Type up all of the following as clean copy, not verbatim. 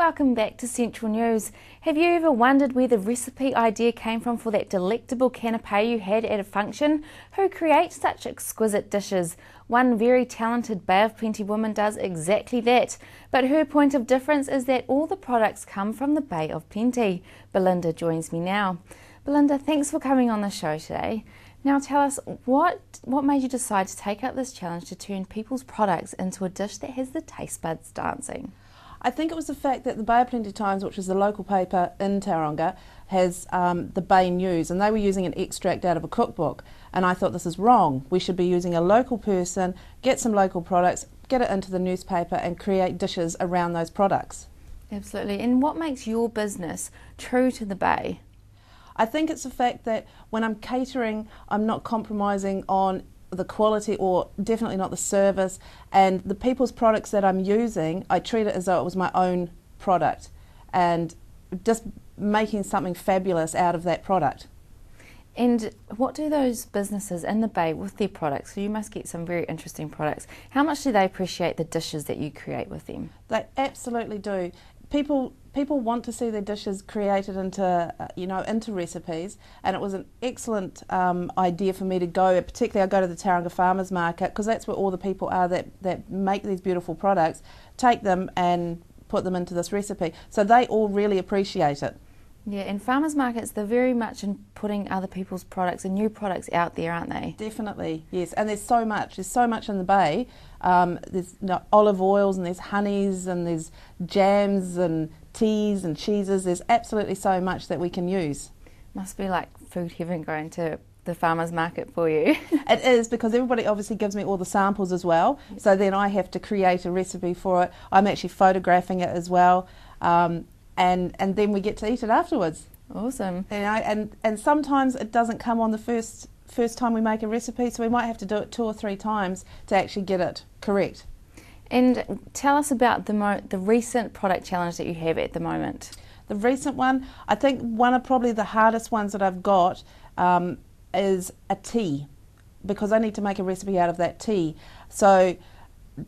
welcome back to Central News. Have you ever wondered where the recipe idea came from for that delectable canapé you had at a function? Who creates such exquisite dishes? One very talented Bay of Plenty woman does exactly that, but her point of difference is that all the products come from the Bay of Plenty. Belinda joins me now. Belinda, thanks for coming on the show today. Now tell us, what made you decide to take up this challenge to turn people's products into a dish that has the taste buds dancing? I think it was the fact that the Bay of Plenty Times, which is the local paper in Tauranga, has the Bay News, and they were using an extract out of a cookbook. And I thought, this is wrong. We should be using a local person, get some local products, get it into the newspaper and create dishes around those products. Absolutely. And what makes your business true to the Bay? I think it's the fact that when I'm catering, I'm not compromising on the quality or definitely not the service, and the people's products that I'm using, I treat it as though it was my own product and just making something fabulous out of that product. And what do those businesses in the Bay with their products? So you must get some very interesting products. How much do they appreciate the dishes that you create with them? They absolutely do. People want to see their dishes created into into recipes, and it was an excellent idea for me to go. Particularly, I go to the Tauranga Farmers Market because that's where all the people are that make these beautiful products. Take them and put them into this recipe, so they all really appreciate it. Yeah, and farmers markets, they're very much in putting other people's products and new products out there, aren't they? Definitely, yes. And there's so much in the Bay. There's olive oils, and there's honeys, and there's jams and teas and cheeses. There's absolutely so much that we can use. Must be like food heaven going to the farmers market for you. It is, because everybody obviously gives me all the samples as well. So then I have to create a recipe for it. I'm actually photographing it as well. And then we get to eat it afterwards. Awesome. And sometimes it doesn't come on the first time we make a recipe, so we might have to do it 2 or 3 times to actually get it correct. And tell us about the recent product challenge that you have at the moment. The recent one, I think one of probably the hardest ones that I've got is a tea, because I need to make a recipe out of that tea. So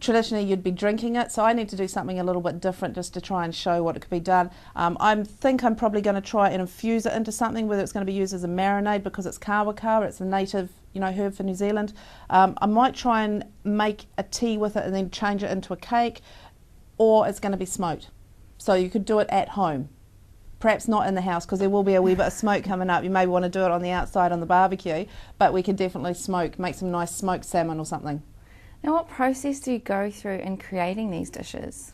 traditionally you'd be drinking it, so I need to do something a little bit different just to try and show what it could be done. I think I'm probably going to try and infuse it into something, whether it's going to be used as a marinade because it's kawa, it's a native herb for New Zealand. I might try and make a tea with it and then change it into a cake, or it's going to be smoked. So you could do it at home. Perhaps not in the house, because there will be a wee bit of smoke coming up. You may want to do it on the outside on the barbecue, but we could definitely make some nice smoked salmon or something. Now, what process do you go through in creating these dishes?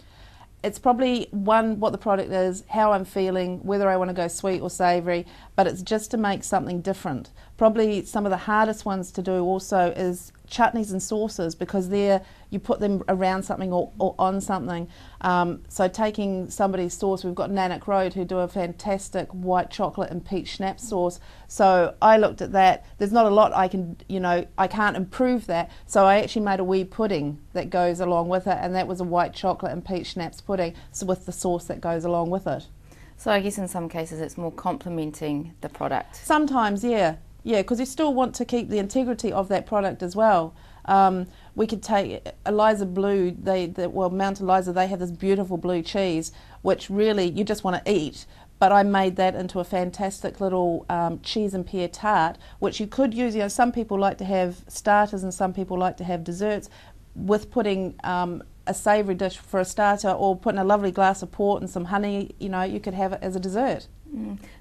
It's probably what the product is, how I'm feeling, whether I want to go sweet or savoury, but it's just to make something different. Probably some of the hardest ones to do also is chutneys and sauces, because you put them around something or on something. So taking somebody's sauce, we've got Nanak Road who do a fantastic white chocolate and peach schnapps sauce. So I looked at that. There's not a lot I can't improve that. So I actually made a wee pudding that goes along with it, and that was a white chocolate and peach schnapps pudding, so with the sauce that goes along with it. So I guess in some cases it's more complementing the product. Sometimes, yeah. Yeah, because you still want to keep the integrity of that product as well. We could take Eliza Blue, Mount Eliza, they have this beautiful blue cheese, which really you just want to eat. But I made that into a fantastic little cheese and pear tart, which you could use. Some people like to have starters and some people like to have desserts, with putting a savoury dish for a starter, or putting a lovely glass of port and some honey. You could have it as a dessert.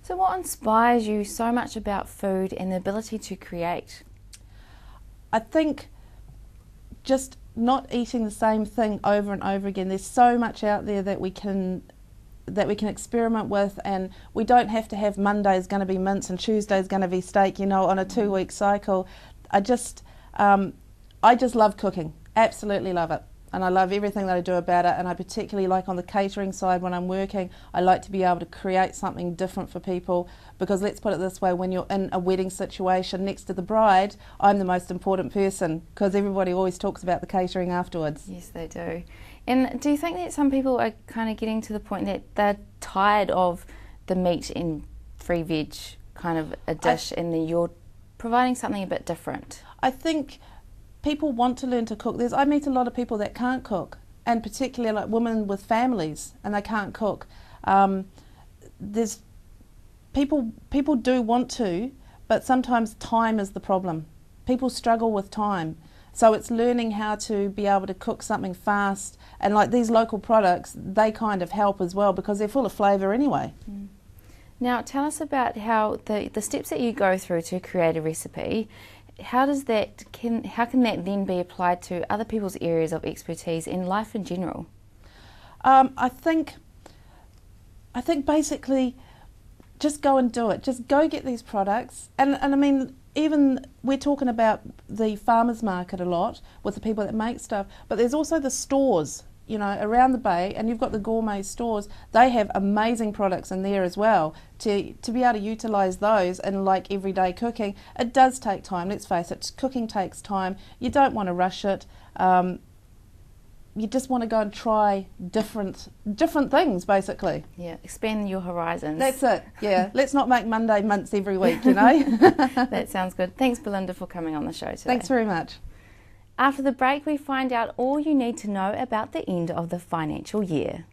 So what inspires you so much about food and the ability to create? I think just not eating the same thing over and over again. There's so much out there that we can experiment with, and we don't have to have Monday's going to be mince and Tuesday's going to be steak, on a 2-week cycle. I just love cooking, absolutely love it. And I love everything that I do about it, and I particularly like on the catering side when I'm working, I like to be able to create something different for people, because let's put it this way, when you're in a wedding situation next to the bride, I'm the most important person, because everybody always talks about the catering afterwards. Yes, they do. And do you think that some people are kind of getting to the point that they're tired of the meat and free veg kind of a dish, and then you're providing something a bit different? I think people want to learn to cook. I meet a lot of people that can't cook, and particularly like women with families and they can't cook. There's people do want to, but sometimes time is the problem. People struggle with time. So it's learning how to be able to cook something fast, and like these local products, they kind of help as well because they're full of flavour anyway. Mm. Now tell us about how the steps that you go through to create a recipe. How can that then be applied to other people's areas of expertise in life in general? I think basically just go and do it. Just go get these products, and I mean, even we're talking about the farmers market a lot with the people that make stuff, but there's also the stores, you know, around the bay, and you've got the gourmet stores. They have amazing products in there as well. To be able to utilise those in like everyday cooking, it does take time. Let's face it, cooking takes time. You don't want to rush it. You just want to go and try different things, basically. Yeah, expand your horizons. That's it, yeah. Let's not make Monday mince every week, you know. That sounds good. Thanks, Belinda, for coming on the show today. Thanks very much. After the break, we find out all you need to know about the end of the financial year.